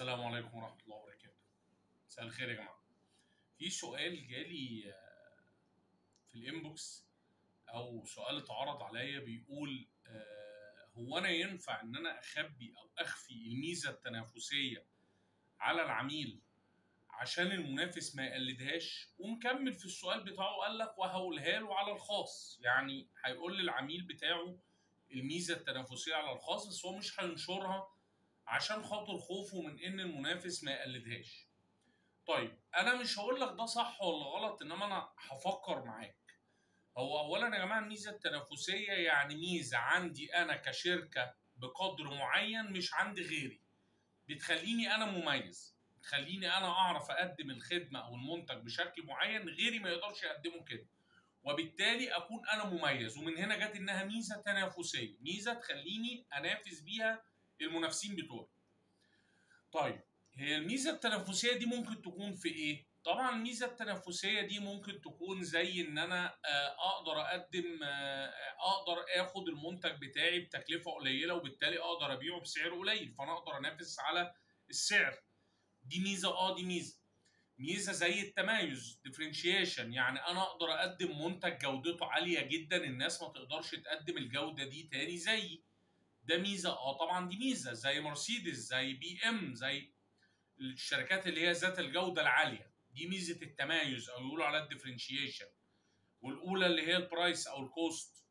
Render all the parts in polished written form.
السلام عليكم ورحمة الله وبركاته. مساء الخير يا جماعة. في سؤال جالي في الانبوكس أو سؤال اتعرض عليا بيقول هو أنا ينفع إن أنا أخبي أو أخفي الميزة التنافسية على العميل عشان المنافس ما يقلدهاش؟ ومكمل في السؤال بتاعه قال لك وهقولها له على الخاص، يعني هيقول للعميل بتاعه الميزة التنافسية على الخاص بس هو مش هينشرها عشان خاطر خوفه من ان المنافس ما يقلدهاش. طيب انا مش هقول لك ده صح ولا غلط، انما انا هفكر معاك. هو اولا يا جماعه الميزه التنافسيه يعني ميزه عندي انا كشركه بقدر معين مش عند غيري، بتخليني انا مميز، بتخليني انا اعرف اقدم الخدمه او المنتج بشكل معين غيري ما يقدرش يقدمه كده، وبالتالي اكون انا مميز. ومن هنا جت انها ميزه تنافسيه، ميزه تخليني انافس بيها المنافسين بتوعي. طيب هي الميزه التنافسيه دي ممكن تكون في ايه؟ طبعا الميزه التنافسيه دي ممكن تكون زي ان انا اقدر اقدم اقدر اخد المنتج بتاعي بتكلفه قليله وبالتالي اقدر ابيعه بسعر قليل، فانا اقدر انافس على السعر. دي ميزه، دي ميزه زي التميز differentiation، يعني انا اقدر اقدم منتج جودته عاليه جدا الناس ما تقدرش تقدم الجوده دي تاني زيي. ده ميزه، طبعا دي ميزه زي مرسيدس زي بي ام زي الشركات اللي هي ذات الجوده العاليه. دي ميزه التمايز او يقولوا عليها الديفرنشيشن. والاولى اللي هي البرايس او الكوست.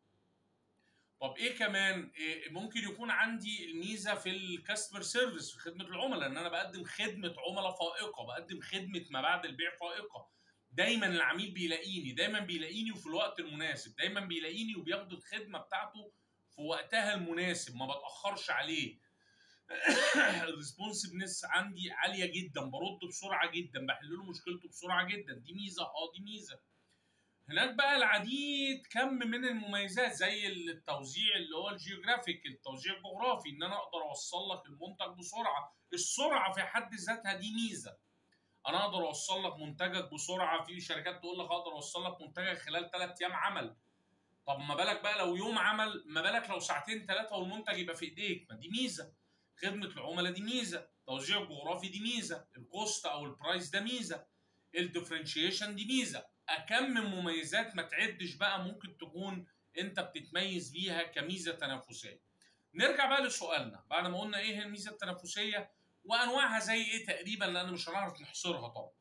طب ايه كمان؟ إيه ممكن يكون عندي الميزه في الكاستمر سيرفيس، في خدمه العملاء، ان انا بقدم خدمه عملاء فائقه، بقدم خدمه ما بعد البيع فائقه. دايما العميل بيلاقيني، دايما بيلاقيني وفي الوقت المناسب، دايما بيلاقيني وبياخد الخدمه بتاعته في وقتها المناسب، ما بتاخرش عليه. الريسبونسفنس عندي عاليه جدا، برد بسرعه جدا، بحل له مشكلته بسرعه جدا. دي ميزه، دي ميزه. هناك بقى العديد كم من المميزات زي التوزيع اللي هو الجيوغرافيك، التوزيع الجغرافي، ان انا اقدر اوصل لك المنتج بسرعه. السرعه في حد ذاتها دي ميزه. انا اقدر اوصل لك منتجك بسرعه. في شركات تقول لك اقدر اوصل لك منتجك خلال 3 ايام عمل. طب ما بالك بقى لو يوم عمل، ما بالك لو ساعتين 3 والمنتج يبقى في ايديك؟ ما دي ميزه. خدمه العملاء دي ميزه، توزيع الجغرافي دي ميزه، الكوست او البرايس ده ميزه، الديفرنشيشن دي ميزه. كم من مميزات ما تعدش بقى ممكن تكون انت بتتميز بيها كميزه تنافسيه. نرجع بقى لسؤالنا بعد ما قلنا ايه هي الميزه التنافسيه وانواعها زي ايه تقريبا، لان مش هنعرف نحصرها طبعا.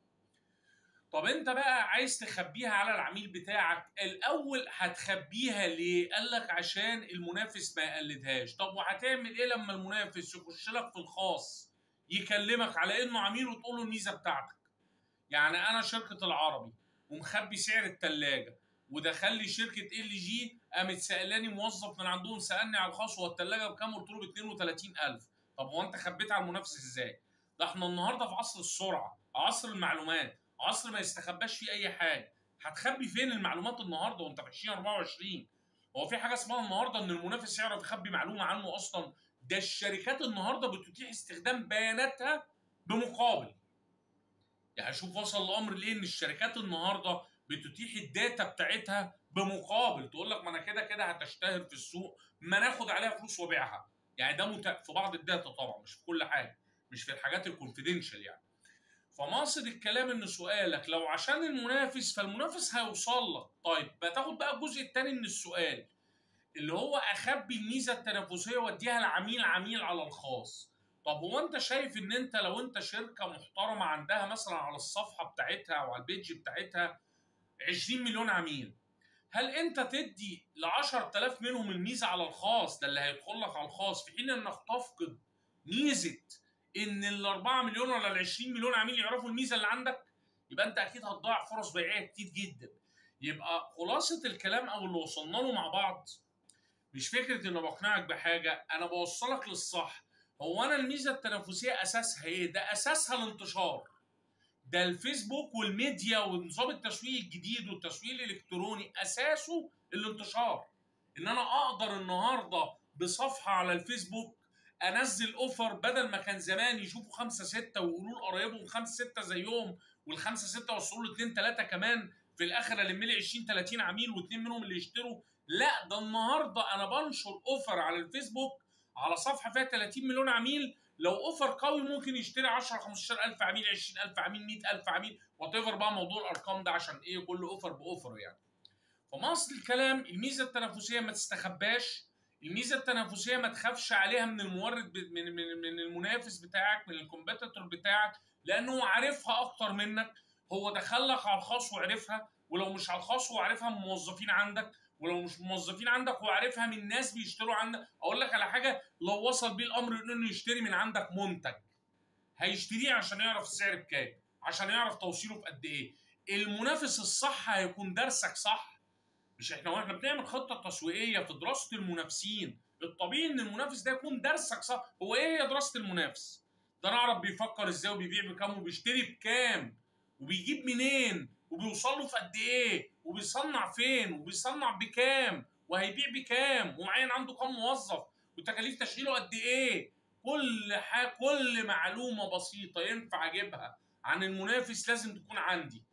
طب انت بقى عايز تخبيها على العميل بتاعك، الاول هتخبيها ليه؟ قال لك عشان المنافس ما يقلدهاش. طب وهتعمل ايه لما المنافس يخش لك في الخاص يكلمك على انه عميل وتقول له الميزه بتاعتك؟ يعني انا شركه العربي ومخبي سعر الثلاجه، ودخل لي شركه ال جي قامت سالاني موظف من عندهم سالني على الخاص هو الثلاجه بكام؟ قلت له ب 32,000. طب هو انت خبيت على المنافس ازاي؟ ده احنا النهارده في عصر السرعه، عصر المعلومات، عصر ما يستخباش فيه اي حاجه. هتخبي فين المعلومات النهارده وانت في 2024؟ هو في حاجه اسمها النهارده ان المنافس يعرف يخبي معلومه عنه اصلا؟ ده الشركات النهارده بتتيح استخدام بياناتها بمقابل. يعني شوف وصل الامر لايه، ان الشركات النهارده بتتيح الداتا بتاعتها بمقابل، تقول لك ما انا كده كده هتشتهر في السوق، ما ناخد عليها فلوس وابيعها. يعني ده في بعض الداتا طبعا، مش في كل حاجه، مش في الحاجات الكونفيدنشال يعني. فمقصد الكلام ان سؤالك لو عشان المنافس، فالمنافس هيوصل لك. طيب بتاخد بقى الجزء الثاني من السؤال اللي هو اخبي الميزه التنافسيه واديها لعميل عميل على الخاص. طب هو انت شايف ان انت لو انت شركه محترمه عندها مثلا على الصفحه بتاعتها او على البيج بتاعتها 20 مليون عميل، هل انت تدي ل 10,000 منهم الميزه على الخاص؟ ده اللي هيدخل لك على الخاص، في حين انك تفقد ميزه ان ال 4 مليون ولا ال 20 مليون عميل يعرفوا الميزه اللي عندك؟ يبقى انت اكيد هتضيع فرص بيعيه كتير جدا. يبقى خلاصه الكلام او اللي وصلنا له مع بعض مش فكره انه بقنعك بحاجه، انا بوصلك للصح. هو انا الميزه التنافسيه اساسها ايه؟ ده اساسها الانتشار. ده الفيسبوك والميديا ونظام التسويق الجديد والتسويق الالكتروني اساسه الانتشار. ان انا اقدر النهارده بصفحه على الفيسبوك انزل اوفر، بدل ما كان زمان يشوفوا 5 6 ويقولوا لقرايبهم 5 6 زيهم، والخمسه 6 وصلوا ل 2 3 كمان، في الاخر الم لي 20 30 عميل واثنين منهم اللي يشتروا. لا، ده النهارده انا بنشر اوفر على الفيسبوك على صفحه فيها 30 مليون عميل، لو اوفر قوي ممكن يشتري 10 15000 عميل، 20000 عميل، 100000 عميل، وات ايفر بقى موضوع الارقام ده، عشان ايه؟ كل اوفر باوفر يعني. فمصل الكلام الميزه التنافسيه ما تستخباش، الميزه التنافسيه ما تخافش عليها من المورد، من المنافس بتاعك، من الكومبيتيتور بتاعك، لانه عارفها اكتر منك. هو دخلك على الخاص وعرفها، ولو مش على الخاص هو عارفها من موظفين عندك، ولو مش موظفين عندك هو عارفها من ناس بيشتروا عندك. اقول لك على حاجه، لو وصل بيه الامر انه يشتري من عندك منتج، هيشتريه عشان يعرف السعر بكام، عشان يعرف توصيله في قد ايه. المنافس الصح هيكون درسك صح. مش احنا واحنا بنعمل خطه تسويقيه في دراسه المنافسين، الطبيعي ان المنافس ده يكون درسك صح. هو ايه هي دراسه المنافس؟ ده نعرف بيفكر ازاي، وبيبيع بكام، وبيشتري بكام، وبيجيب منين، وبيوصل له في قد ايه، وبيصنع فين، وبيصنع بكام، وهيبيع بكام، ومعين عنده كام موظف، وتكاليف تشغيله قد ايه. كل معلومه بسيطه ينفع اجيبها عن المنافس لازم تكون عندي.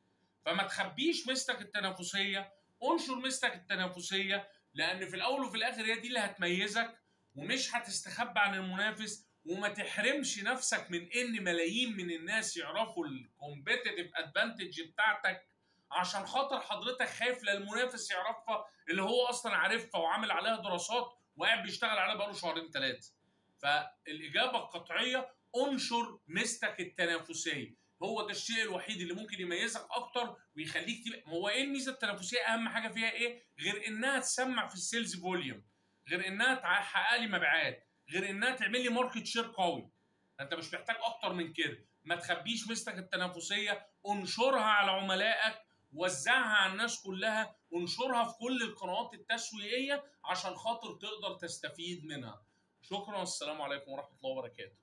فما تخبيش ميزتك التنافسيه، انشر ميزتك التنافسيه، لان في الاول وفي الاخر هي دي اللي هتميزك، ومش هتستخبى عن المنافس. وما تحرمش نفسك من ان ملايين من الناس يعرفوا الكومبيتيتيف ادفانتج بتاعتك، عشان خاطر حضرتك خايف لا المنافس يعرفها، اللي هو اصلا عارفها وعامل عليها دراسات وقاعد بيشتغل عليها بقاله شهرين ثلاثه. فالاجابه القطعيه انشر ميزتك التنافسيه، هو ده الشيء الوحيد اللي ممكن يميزك اكتر ويخليك تبقى. هو ايه الميزه التنافسيه؟ اهم حاجه فيها ايه غير انها تسمع في السيلز فوليوم، غير انها تحقق لي مبيعات، غير انها تعمل لي ماركت شير قوي؟ انت مش محتاج اكتر من كده. ما تخبيش ميزتك التنافسيه، انشرها على عملائك، وزعها على الناس كلها، انشرها في كل القنوات التسويقيه عشان خاطر تقدر تستفيد منها. شكرا، والسلام عليكم ورحمه الله وبركاته.